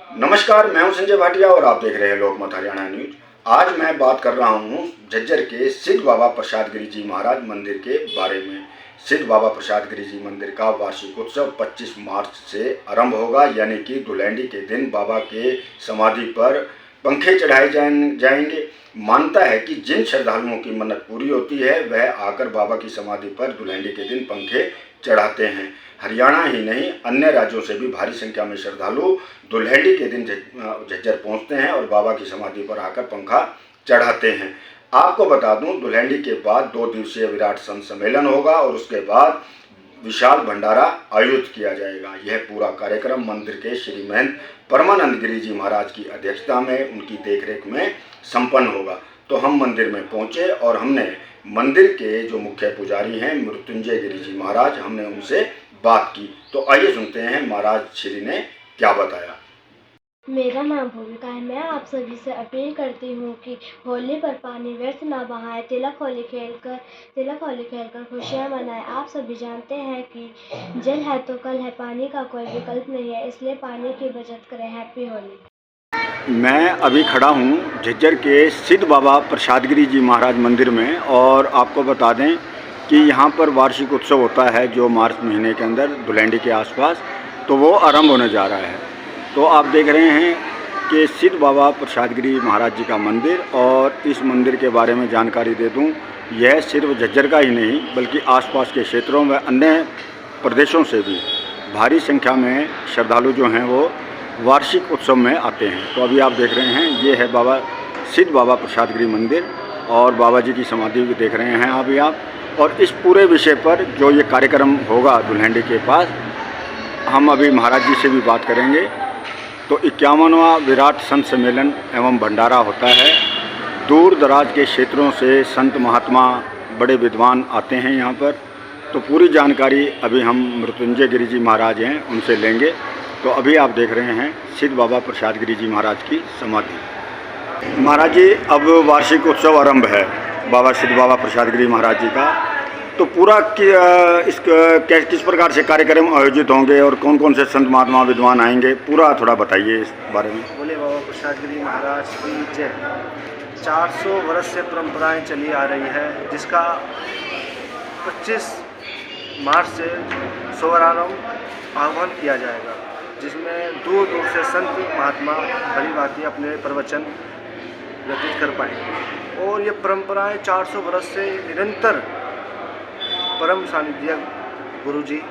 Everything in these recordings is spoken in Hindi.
नमस्कार, मैं हूं संजय भाटिया और आप देख रहे हैं लोकमत हरियाणा न्यूज। आज मैं बात कर रहा हूं झज्जर के सिद्ध बाबा प्रसाद गिरी जी महाराज मंदिर के बारे में। सिद्ध बाबा प्रसाद गिरी जी मंदिर का वार्षिक उत्सव 25 मार्च से आरंभ होगा, यानी कि धुलैंडी के दिन बाबा के समाधि पर पंखे चढ़ाए जाएंगे। मानता है कि जिन श्रद्धालुओं की मन्नत पूरी होती है वह आकर बाबा की समाधि पर धुलैंडी के दिन पंखे चढ़ाते हैं। हरियाणा ही नहीं, अन्य राज्यों से भी भारी संख्या में श्रद्धालु धुलैंडी के दिन झज्जर पहुंचते हैं और बाबा की समाधि पर आकर पंखा चढ़ाते हैं। आपको बता दूं, धुलैंडी के बाद 2 दिवसीय विराट संत सम्मेलन होगा और उसके बाद विशाल भंडारा आयोजित किया जाएगा। यह पूरा कार्यक्रम मंदिर के श्री महंत परमानंद गिरी जी महाराज की अध्यक्षता में, उनकी देखरेख में संपन्न होगा। तो हम मंदिर में पहुंचे और हमने मंदिर के जो मुख्य पुजारी हैं मृत्युंजय गिरी जी महाराज, हमने उनसे बात की। तो आइए सुनते हैं महाराज श्री ने क्या बताया। मेरा नाम भूमिका है। मैं आप सभी से अपील करती हूँ कि होली पर पानी व्यर्थ ना बहाएं, तिलक होली खेलकर खुशियाँ मनाएं। आप सभी जानते हैं कि जल है तो कल है, पानी का कोई विकल्प नहीं है, इसलिए पानी की बचत करें। हैप्पी होली। मैं अभी खड़ा हूँ झज्जर के सिद्ध बाबा प्रसाद गिरी जी महाराज मंदिर में और आपको बता दें कि यहाँ पर वार्षिक उत्सव होता है जो मार्च महीने के अंदर धुलैंडी के आसपास, तो वो आरंभ होने जा रहा है। तो आप देख रहे हैं कि सिद्ध बाबा प्रसाद गिरी महाराज जी का मंदिर, और इस मंदिर के बारे में जानकारी दे दूं, यह सिर्फ झज्जर का ही नहीं बल्कि आसपास के क्षेत्रों व अन्य प्रदेशों से भी भारी संख्या में श्रद्धालु जो हैं वो वार्षिक उत्सव में आते हैं। तो अभी आप देख रहे हैं, ये है बाबा सिद्ध बाबा प्रसाद गिरी मंदिर और बाबा जी की समाधि भी देख रहे हैं अभी आप। और इस पूरे विषय पर जो ये कार्यक्रम होगा धुलैंडी के पास, हम अभी महाराज जी से भी बात करेंगे। तो 51वां विराट संत सम्मेलन एवं भंडारा होता है। दूर दराज के क्षेत्रों से संत महात्मा बड़े विद्वान आते हैं यहाँ पर। तो पूरी जानकारी अभी हम मृत्युंजय गिरी जी महाराज हैं उनसे लेंगे। तो अभी आप देख रहे हैं सिद्ध बाबा प्रसाद गिरी जी महाराज की समाधि। महाराज जी, अब वार्षिक उत्सव आरंभ है बाबा सिद्ध बाबा प्रसाद गिरी महाराज जी का, तो पूरा किस प्रकार से कार्यक्रम आयोजित होंगे और कौन कौन से संत महात्मा विद्वान आएंगे, पूरा थोड़ा बताइए इस बारे में। बोले बाबा प्रसाद गिरी महाराज की जय। 400 वर्ष से परंपराएं चली आ रही है, जिसका 25 मार्च से शुभारंभ आह्वान किया जाएगा, जिसमें दूर दूर से संत महात्मा भली भांति अपने प्रवचन व्यतीत कर पाएंगे। और ये परंपराएं 400 वर्ष से निरंतर परम सानिध्य गुरु जी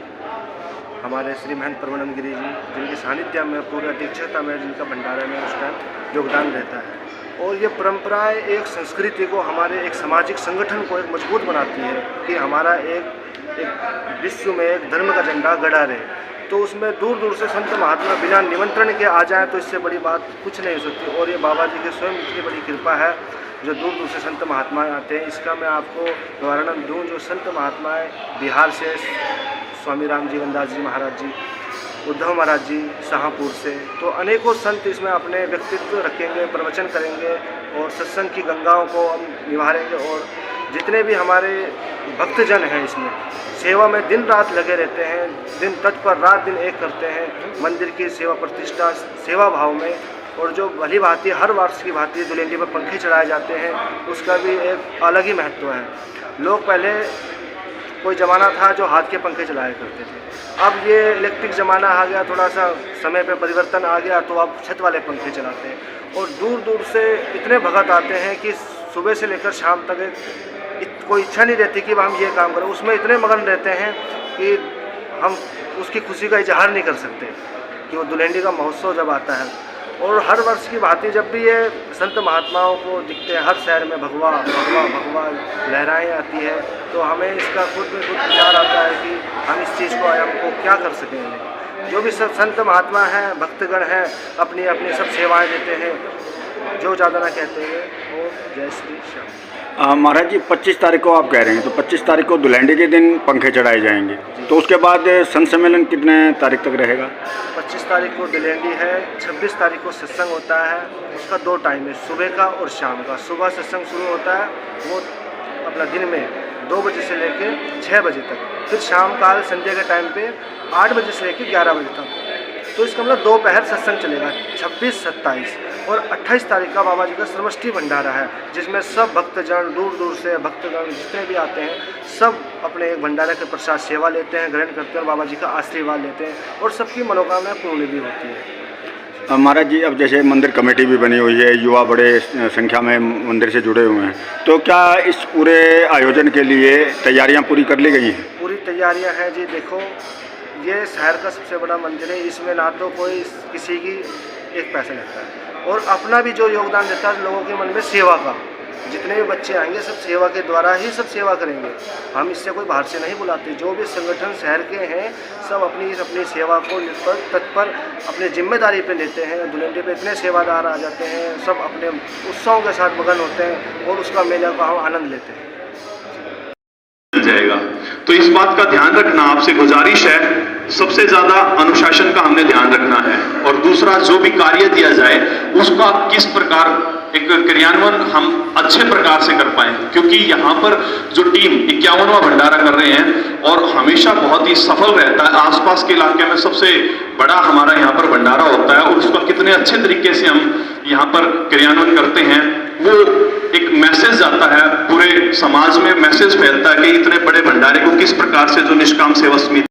हमारे श्री महंत परमानंद गिरी जी, जिनके सानिध्य में पूरी अध्यक्षता में जिनका भंडारा में उस टाइम योगदान रहता है। और ये परंपराएं एक संस्कृति को, हमारे एक सामाजिक संगठन को एक मजबूत बनाती है कि हमारा एक विश्व में एक धर्म का झंडा गड़ा रहे। तो उसमें दूर दूर से संत महात्मा बिना निमंत्रण के आ जाएं तो इससे बड़ी बात कुछ नहीं हो सकती। और ये बाबा जी की स्वयं इतनी बड़ी कृपा है जो दूर दूर से संत महात्मा आते हैं। इसका मैं आपको उदाहरण दूँ, जो संत महात्माएँ बिहार से स्वामी राम जीवनदास जी महाराज जी, उद्धव महाराज जी शाहपुर से, तो अनेकों संत इसमें अपने व्यक्तित्व रखेंगे, प्रवचन करेंगे और सत्संग की गंगाओं को हम निभाएंगे। और जितने भी हमारे भक्तजन हैं इसमें सेवा में दिन रात लगे रहते हैं, दिन तत्पर रात दिन एक करते हैं मंदिर की सेवा प्रतिष्ठा सेवा भाव में। और जो भली भांति हर वर्ष की भांति धुलैंडी पर पंखे चढ़ाए जाते हैं, उसका भी एक अलग ही महत्व है। लोग पहले कोई ज़माना था जो हाथ के पंखे चलाया करते थे, अब ये इलेक्ट्रिक ज़माना आ गया, थोड़ा सा समय पे परिवर्तन आ गया, तो अब छत वाले पंखे चलाते हैं। और दूर दूर से इतने भगत आते हैं कि सुबह से लेकर शाम तक कोई इच्छा नहीं रहती कि हम ये काम करें, उसमें इतने मगन रहते हैं कि हम उसकी खुशी का इजहार नहीं कर सकते कि वो धुलैंडी का महोत्सव जब आता है। और हर वर्ष की भांति जब भी ये संत महात्माओं को दिखते हैं, हर शहर में भगवा भगवा भगवा लहराएँ आती है, तो हमें इसका खुद में खुद विचार आता है कि हम इस चीज़ को हमको क्या कर सकेंगे। जो भी सब संत महात्मा हैं, भक्तगण हैं, अपनी अपनी सब सेवाएं देते हैं, जो ज़्यादा ना कहते हैं। और जय श्री श्याम। महाराज जी, 25 तारीख को आप कह रहे हैं, तो 25 तारीख को धुलैंडी के दिन पंखे चढ़ाए जाएंगे, तो उसके बाद संत सम्मेलन कितने तारीख तक रहेगा? 25 तारीख को धुलैंडी है, 26 तारीख को सत्संग होता है। उसका 2 टाइम है, सुबह का और शाम का। सुबह सत्संग शुरू होता है, वो अपना दिन में 2 बजे से लेकर 6 बजे तक, फिर शाम काल संध्या के टाइम पे 8 बजे से लेकर 11 बजे तक तो इसका मतलब 2 पहर सत्संग चलेगा 26, 27 और 28 तारीख का बाबा जी का सर्वष्टि भंडारा है, जिसमें सब भक्तजन दूर दूर से भक्तगण जितने भी आते हैं सब अपने एक भंडारे के प्रसाद सेवा लेते हैं, ग्रहण करते हैं और बाबा जी का आशीर्वाद लेते हैं और सबकी मनोकामना पूर्ण भी होती है। महाराज जी, अब जैसे मंदिर कमेटी भी बनी हुई है, युवा बड़े संख्या में मंदिर से जुड़े हुए हैं, तो क्या इस पूरे आयोजन के लिए तैयारियां पूरी कर ली गई हैं? पूरी तैयारियां हैं जी। देखो, ये शहर का सबसे बड़ा मंदिर है, इसमें ना तो कोई किसी की एक पैसा लगता है और अपना भी जो योगदान देता है लोगों के मन में सेवा का। जितने भी बच्चे आएंगे सब सेवा के द्वारा ही सब सेवा करेंगे, हम इससे कोई बाहर से नहीं बुलाते। जो भी संगठन शहर के हैं सब अपनी सेवा को तत्पर अपनी जिम्मेदारी पे लेते हैं। दुलेंडी पे इतने सेवादार आ जाते हैं, सब अपने उत्सवों के साथ मगन होते हैं और उसका मेला का हम आनंद लेते हैं। जाएगा तो इस बात का ध्यान रखना, आपसे गुजारिश है, सबसे ज्यादा अनुशासन का हमने ध्यान रखना है और दूसरा जो भी कार्य दिया जाए उसका किस प्रकार एक क्रियान्वयन हम अच्छे प्रकार से कर पाए, क्योंकि यहाँ पर जो टीम 51वां भंडारा कर रहे हैं और हमेशा बहुत ही सफल रहता है। आसपास के इलाके में सबसे बड़ा हमारा यहाँ पर भंडारा होता है और उसका कितने अच्छे तरीके से हम यहाँ पर क्रियान्वयन करते हैं, वो एक मैसेज जाता है पूरे समाज में, मैसेज फैलता है कि इतने बड़े भंडारे को किस प्रकार से जो निष्काम सेवा समिति